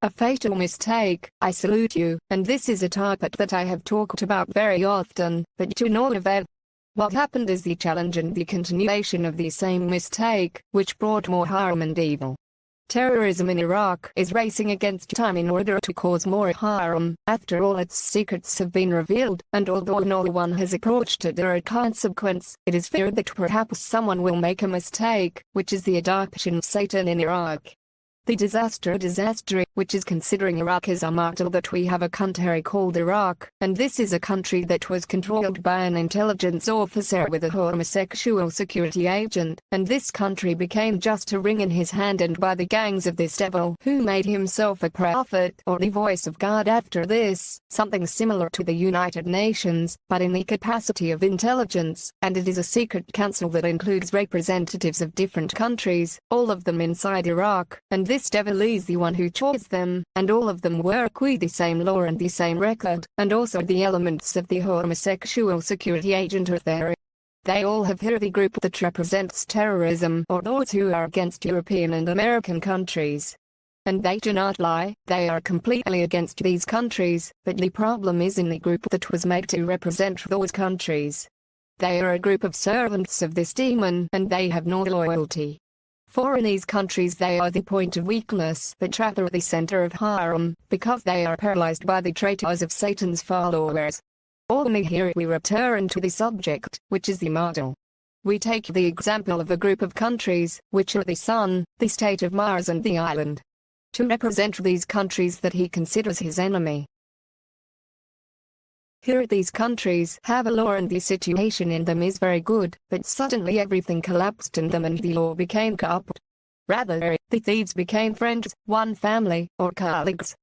a fatal mistake. I salute you, and this is a topic that I have talked about very often, but to no avail. What happened is the challenge and the continuation of the same mistake, which brought more harm and evil. Terrorism in Iraq is racing against time in order to cause more harm. After all, its secrets have been revealed, and although no one has approached it or a consequence, it is feared that perhaps someone will make a mistake, which is the adoption of Satan in Iraq. The disaster, which is considering Iraq as a model, that we have a country called Iraq, and this is a country that was controlled by an intelligence officer with a homosexual security agent, and this country became just a ring in his hand and by the gangs of this devil who made himself a prophet or the voice of God after this, something similar to the United Nations, but in the capacity of intelligence, and it is a secret council that includes representatives of different countries, all of them inside Iraq, and this devil is the one who chose them, and all of them work with the same law and the same record, and also the elements of the homosexual security agent are there. They all have here the group that represents terrorism, or those who are against European and American countries. And they do not lie, they are completely against these countries, but the problem is in the group that was made to represent those countries. They are a group of servants of this demon, and they have no loyalty. For in these countries they are the point of weakness, but rather the center of harm, because they are paralyzed by the traitors of Satan's followers. Only here we return to the subject, which is the model. We take the example of a group of countries, which are the Sun, the state of Mars and the island. To represent these countries that he considers his enemy. Here these countries have a law and the situation in them is very good, but suddenly everything collapsed in them and the law became corrupt. Rather, the thieves became friends, one family, or colleagues.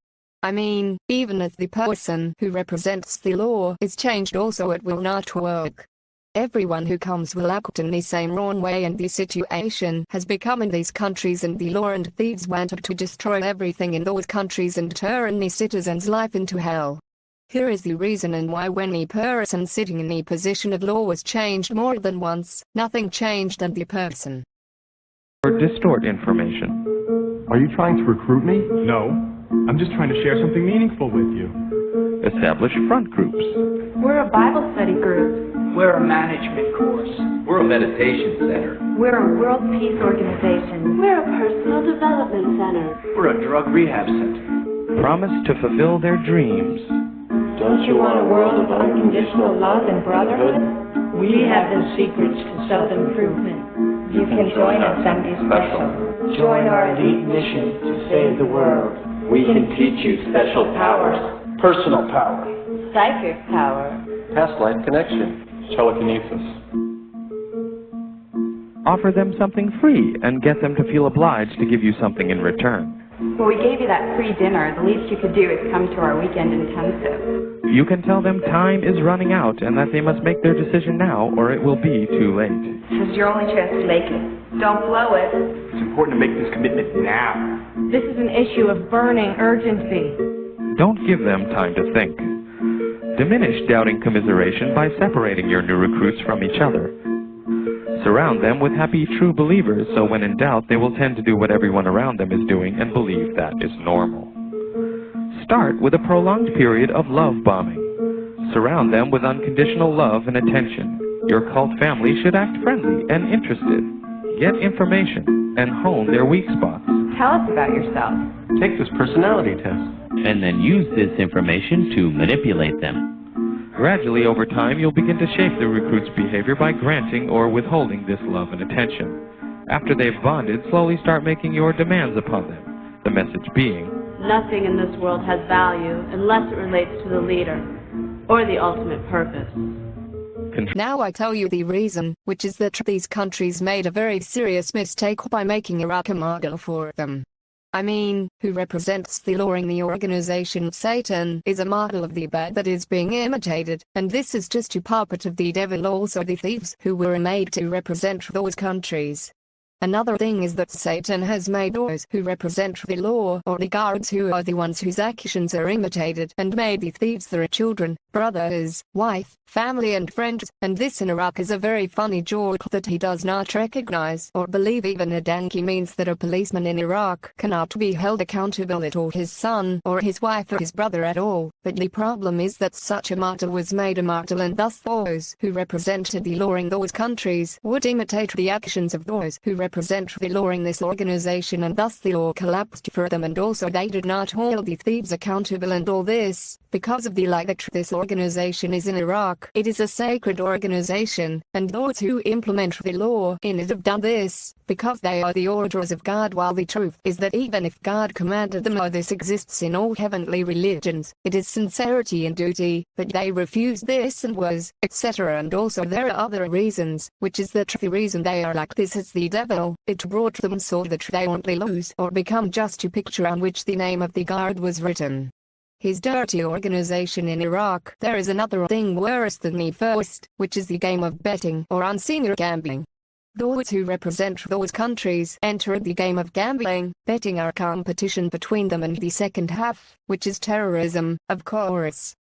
I mean, even if the person who represents the law is changed also it will not work. Everyone who comes will act in the same wrong way and the situation has become in these countries and the law and thieves wanted to destroy everything in those countries and turn the citizens' life into hell. Here is the reason and why when a person sitting in the position of law was changed more than once, nothing changed and the person. Or distort information. Are you trying to recruit me? No, I'm just trying to share something meaningful with you. Establish front groups. We're a Bible study group. We're a management course. We're a meditation center. We're a world peace organization. We're a personal development center. We're a drug rehab center. Promise to fulfill their dreams. Don't you want a world of unconditional love and brotherhood? We have the secrets to self-improvement. You can join us on these special. Join our elite mission to save the world. We can teach you special powers. Personal power. Psychic power. Past life connection. Telekinesis. Offer them something free and get them to feel obliged to give you something in return. Well, we gave you that free dinner. The least you could do is come to our weekend intensive. You can tell them time is running out and that they must make their decision now or it will be too late. This is your only chance to make it. Don't blow it. It's important to make this commitment now. This is an issue of burning urgency. Don't give them time to think. Diminish doubting commiseration by separating your new recruits from each other. Surround them with happy true believers so when in doubt they will tend to do what everyone around them is doing and believe that is normal. Start with a prolonged period of love bombing. Surround them with unconditional love and attention. Your cult family should act friendly and interested. Get information and hone their weak spots. Tell us about yourself. Take this personality test. And then use this information to manipulate them. Gradually over time you'll begin to shape the recruit's behavior by granting or withholding this love and attention. After they've bonded, slowly start making your demands upon them. The message being, Nothing in this world has value unless it relates to the leader or the ultimate purpose. Now I tell you the reason, which is that these countries made a very serious mistake by making Iraq a model for them. I mean, who represents the law in the organization of Satan is a model of the bad that is being imitated, and this is just a puppet of the devil, also the thieves who were made to represent those countries. Another thing is that Satan has made those who represent the law or the guards who are the ones whose actions are imitated and made the thieves their children, brother, his wife, family and friends, and this in Iraq is a very funny joke that he does not recognize or believe. Even a donkey means that a policeman in Iraq cannot be held accountable at all, his son or his wife or his brother at all. But the problem is that such a martyr was made a martyr, and thus those who represented the law in those countries would imitate the actions of those who represent the law in this organization, and thus the law collapsed for them, and also they did not hold the thieves accountable, and all this because of the lie that this organization is in Iraq. It is a sacred organization, and those who implement the law in it have done this because they are the orders of God, while the truth is that even if God commanded them, or this exists in all heavenly religions, it is sincerity and duty, but they refuse this and was, etc. And also there are other reasons, which is that the reason they are like this is the devil. It brought them so that they only lose or become just a picture on which the name of the God was written. His dirty organization in Iraq. There is another thing worse than the first, which is the game of betting or unseen gambling. Those who represent those countries entered the game of gambling, betting our competition between them, and the second half, which is terrorism, of course.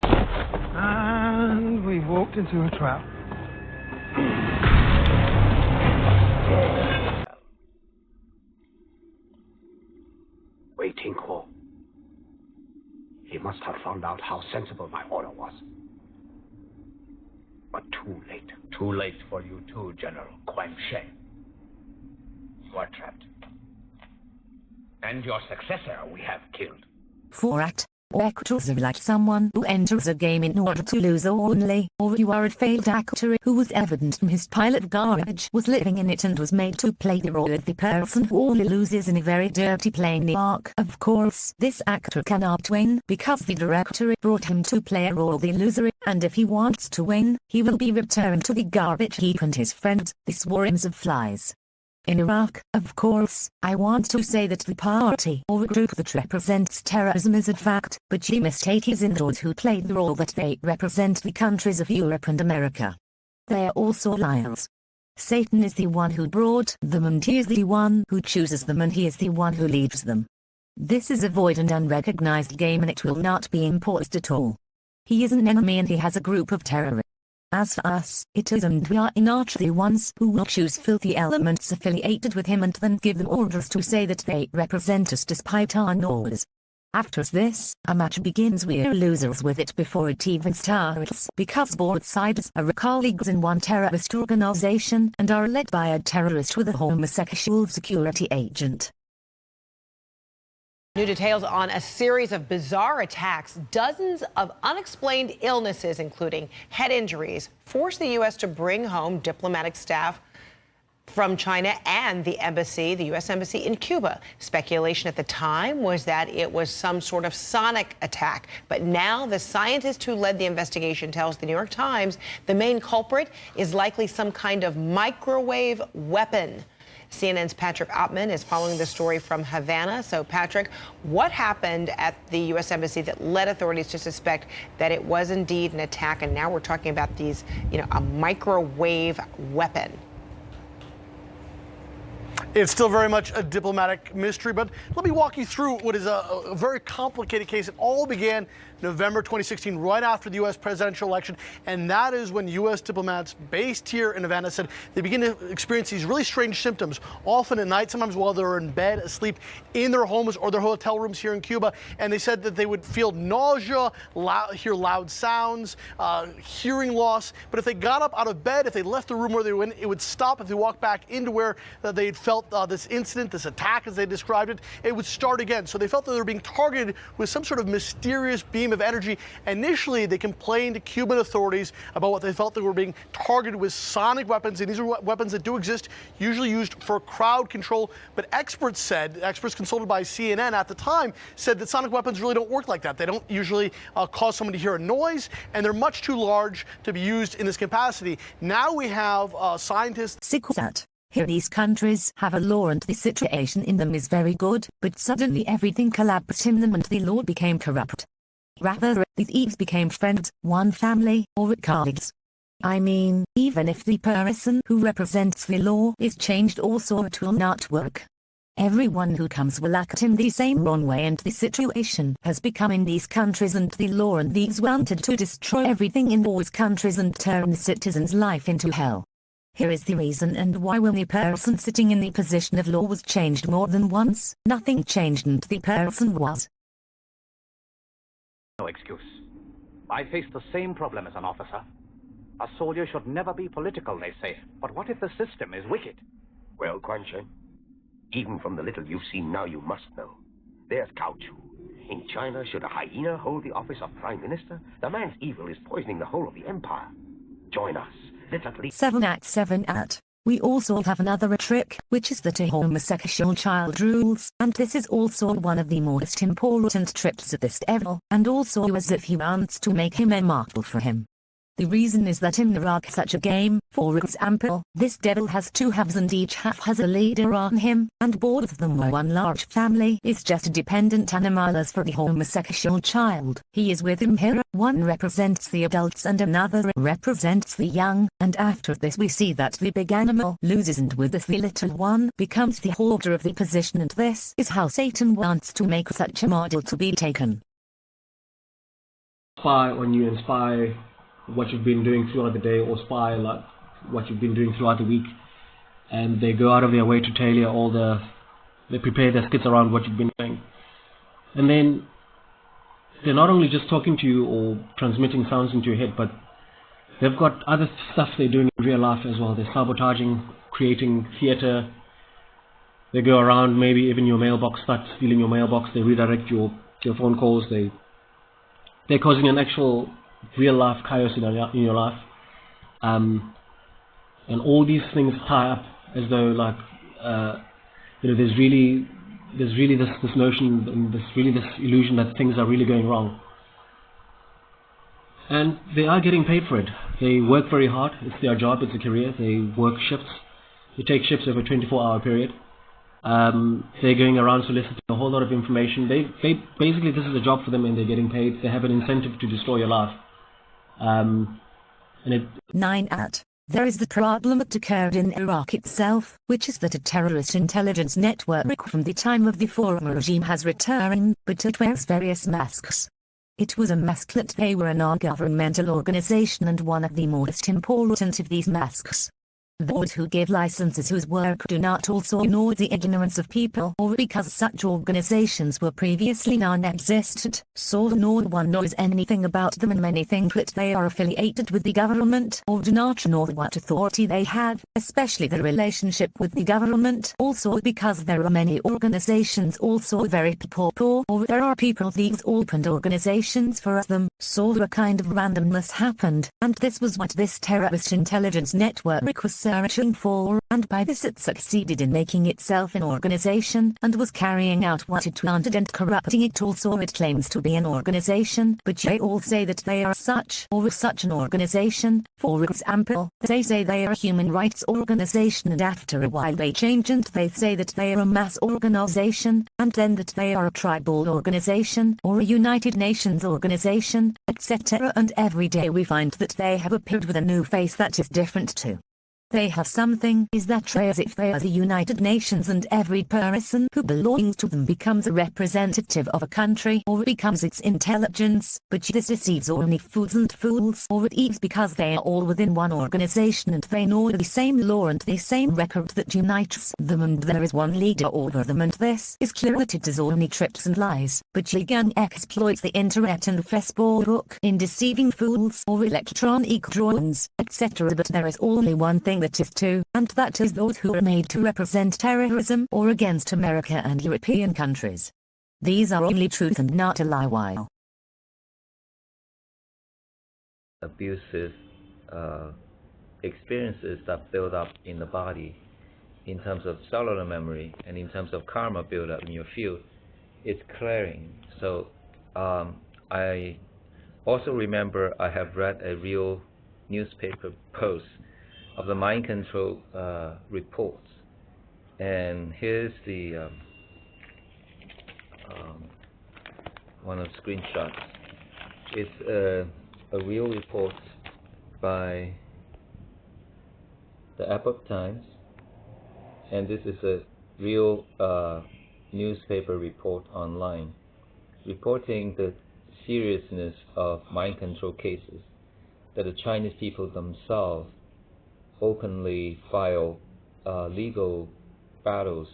And we've walked into a trap. Waiting call. He must have found out how sensible my order was. But too late. Too late for you too, General Quangshe. You are trapped. And your successor we have killed. For act, actors are like someone who enters a game in order to lose only, or you are a failed actor who was evident from his pile of garbage was living in it and was made to play the role of the person who only loses in a very dirty playing the Ark. Of course, this actor cannot win because the director brought him to play a role the loser, and if he wants to win, he will be returned to the garbage heap and his friends, the swarms of flies. In Iraq, of course, I want to say that the party or group that represents terrorism is a fact, but the mistake is in those who play the role that they represent the countries of Europe and America. They are also liars. Satan is the one who brought them, and he is the one who chooses them, and he is the one who leads them. This is a void and unrecognized game, and it will not be imposed at all. He is an enemy and he has a group of terrorists. As for us, it is, and we are not the ones who will choose filthy elements affiliated with him and then give them orders to say that they represent us despite our nose. After this, a match begins. We're losers with it before it even starts, because both sides are colleagues in one terrorist organization and are led by a terrorist with a homosexual security agent. New details on a series of bizarre attacks. Dozens of unexplained illnesses, including head injuries, forced the U.S. to bring home diplomatic staff from China and the U.S. Embassy in Cuba. Speculation at the time was that it was some sort of sonic attack. But now the scientist who led the investigation tells the New York Times the main culprit is likely some kind of microwave weapon. CNN's Patrick Ottman is following the story from Havana. So, Patrick, what happened at the U.S. Embassy that led authorities to suspect that it was indeed an attack? And now we're talking about these, a microwave weapon. It's still very much a diplomatic mystery, but let me walk you through what is a very complicated case. It all began November 2016, right after the U.S. presidential election, and that is when U.S. diplomats based here in Havana said they begin to experience these really strange symptoms, often at night, sometimes while they're in bed, asleep in their homes or their hotel rooms here in Cuba, and they said that they would feel nausea, hear loud sounds, hearing loss, but if they got up out of bed, if they left the room where they were in, it would stop. If they walked back into where they had felt this incident, this attack as they described it, it would start again. So they felt that they were being targeted with some sort of mysterious beam of energy. Initially, they complained to Cuban authorities about what they felt they were being targeted with sonic weapons, and these are weapons that do exist, usually used for crowd control. But experts consulted by CNN at the time, said that sonic weapons really don't work like that. They don't usually cause someone to hear a noise, and they're much too large to be used in this capacity. Now we have scientists. Here these countries have a law and the situation in them is very good, but suddenly everything collapsed in them and the law became corrupt. Rather, the thieves became friends, one family, or colleagues. I mean, even if the person who represents the law is changed also, it will not work. Everyone who comes will act in the same wrong way, and the situation has become in these countries and the law, and these wanted to destroy everything in those countries and turn the citizens' life into hell. Here is the reason and why. When the person sitting in the position of law was changed more than once, nothing changed and the person was. No excuse. I face the same problem as an officer. A soldier should never be political, they say. But what if the system is wicked? Well, Quan Shen, even from the little you've seen now, you must know. There's Cao Chu. In China, should a hyena hold the office of Prime Minister? The man's evil is poisoning the whole of the empire. Join us. Let's at least... 7 at. We also have another trick, which is that a homosexual child rules, and this is also one of the most important tricks of this devil, and also as if he wants to make him immortal for him. The reason is that in Iraq such a game, for example, this devil has 2 halves and each half has a leader on him, and both of them are one large family. Is just a dependent animal. As for the homosexual child, he is with him here. One represents the adults and another represents the young, and after this we see that the big animal loses and with this the little one becomes the holder of the position, and this is how Satan wants to make such a model to be taken. Spy on you and spy what you've been doing throughout the day, or spy like what you've been doing throughout the week, and they go out of their way to tell you they prepare their skits around what you've been doing, and then they're not only just talking to you or transmitting sounds into your head, but they've got other stuff they're doing in real life as well. They're sabotaging, creating theater. They go around, maybe even your mailbox, start stealing your mailbox. They redirect your phone calls. They're causing an actual real life chaos in your life, and all these things tie up as though like there's really this notion and this illusion that things are really going wrong, and they are getting paid for it. They work very hard. It's their job. It's a career. They work shifts. They take shifts over a 24-hour period. They're going around soliciting a whole lot of information. They basically, this is a job for them, and they're getting paid. They have an incentive to destroy your life. 9 at. There is the problem that occurred in Iraq itself, which is that a terrorist intelligence network from the time of the former regime has returned, but it wears various masks. It was a mask that they were a non-governmental organization, and one of the most important of these masks. Those who give licenses whose work do not also know the ignorance of people, or because such organizations were previously non-existent, so no one knows anything about them, and many think that they are affiliated with the government or do not know what authority they have, especially the relationship with the government. Also because there are many organizations also very poor, or there are people these opened organizations for them, so a kind of randomness happened, and this was what this terrorist intelligence network was searching for, and by this it succeeded in making itself an organization, and was carrying out what it wanted and corrupting it. Also it claims to be an organization, but they all say that they are such or such an organization. For example, they say they are a human rights organization, and after a while they change and they say that they are a mass organization, and then that they are a tribal organization or a United Nations organization, etc. And every day we find that they have appeared with a new face that is different too. They have something is that as if they are the United Nations, and every person who belongs to them becomes a representative of a country or becomes its intelligence, but this deceives only fools and fools, or it is because they are all within one organization and they know the same law and the same record that unites them, and there is one leader over them, and this is clear that it is only tricks and lies, but the gang exploits the internet and Facebook in deceiving fools or electronic drones, etc. But there is only one thing that is true, and that is those who are made to represent terrorism or against America and European countries. These are only truth and not a lie. While abusive experiences that build up in the body in terms of cellular memory and in terms of karma build up in your field, it's clearing. So I also remember I have read a real newspaper post of the mind control reports, and here's the one of the screenshots. It's a real report by the Epoch Times, and this is a real newspaper report online reporting the seriousness of mind control cases, that the Chinese people themselves openly file legal battles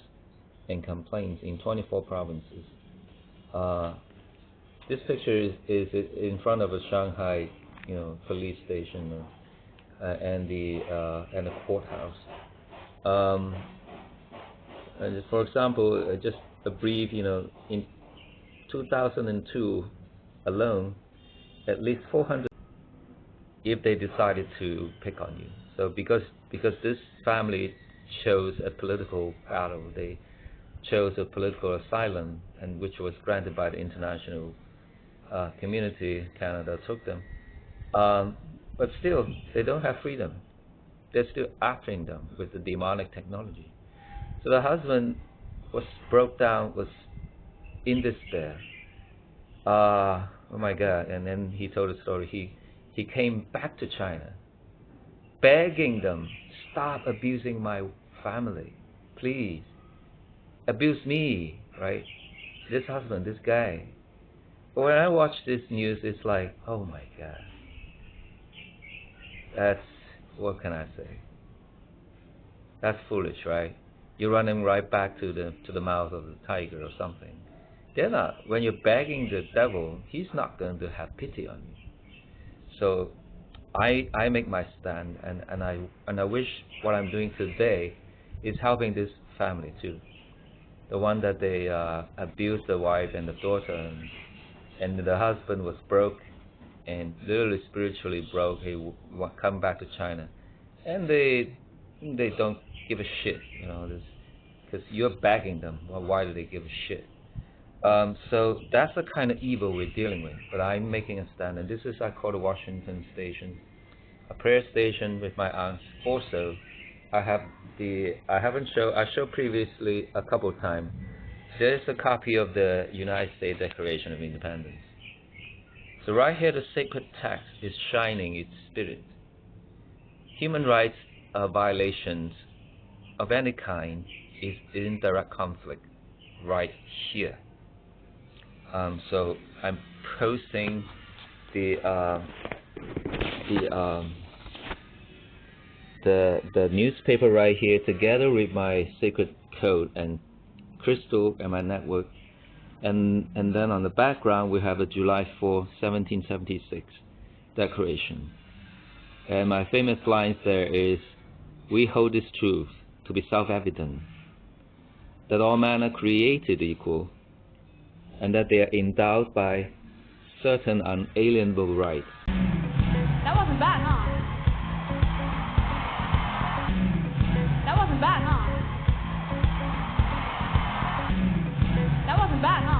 and complaints in 24 provinces. This picture is in front of a Shanghai, police station and the courthouse. And for example, just a brief, in 2002 alone, at least 400 if they decided to pick on you. So because this family chose a political battle, they chose a political asylum, and which was granted by the international community. Canada took them, but still they don't have freedom. They're still after them with the demonic technology. So the husband broke down, was in despair. Oh my God! And then he told a story. He came back to China, begging them, stop abusing my family, please. Abuse me, right? This husband, this guy. But when I watch this news, it's like, oh my God. That's, what can I say? That's foolish, right? You're running right back to the mouth of the tiger or something. They're not. When you're begging the devil, he's not going to have pity on you. So I make my stand, and I wish what I'm doing today is helping this family too. The one that they abused the wife and the daughter, and the husband was broke, and literally spiritually broke. He come back to China, and they don't give a shit, because you're begging them. Well, why do they give a shit? So that's the kind of evil we're dealing with. But I'm making a stand, and this is, I call the Washington station, a prayer station with my aunts. Also, I showed previously a couple of times. There's a copy of the United States Declaration of Independence. So right here, the sacred text is shining its spirit. Human rights violations of any kind is in direct conflict right here. So I'm posting the newspaper right here together with my sacred code and crystal and my network, and then on the background we have a July 4, 1776 declaration, and my famous lines there is, we hold this truth to be self-evident, that all men are created equal, and that they are endowed by certain unalienable rights. That wasn't bad, huh? That wasn't bad, huh? That wasn't bad, huh?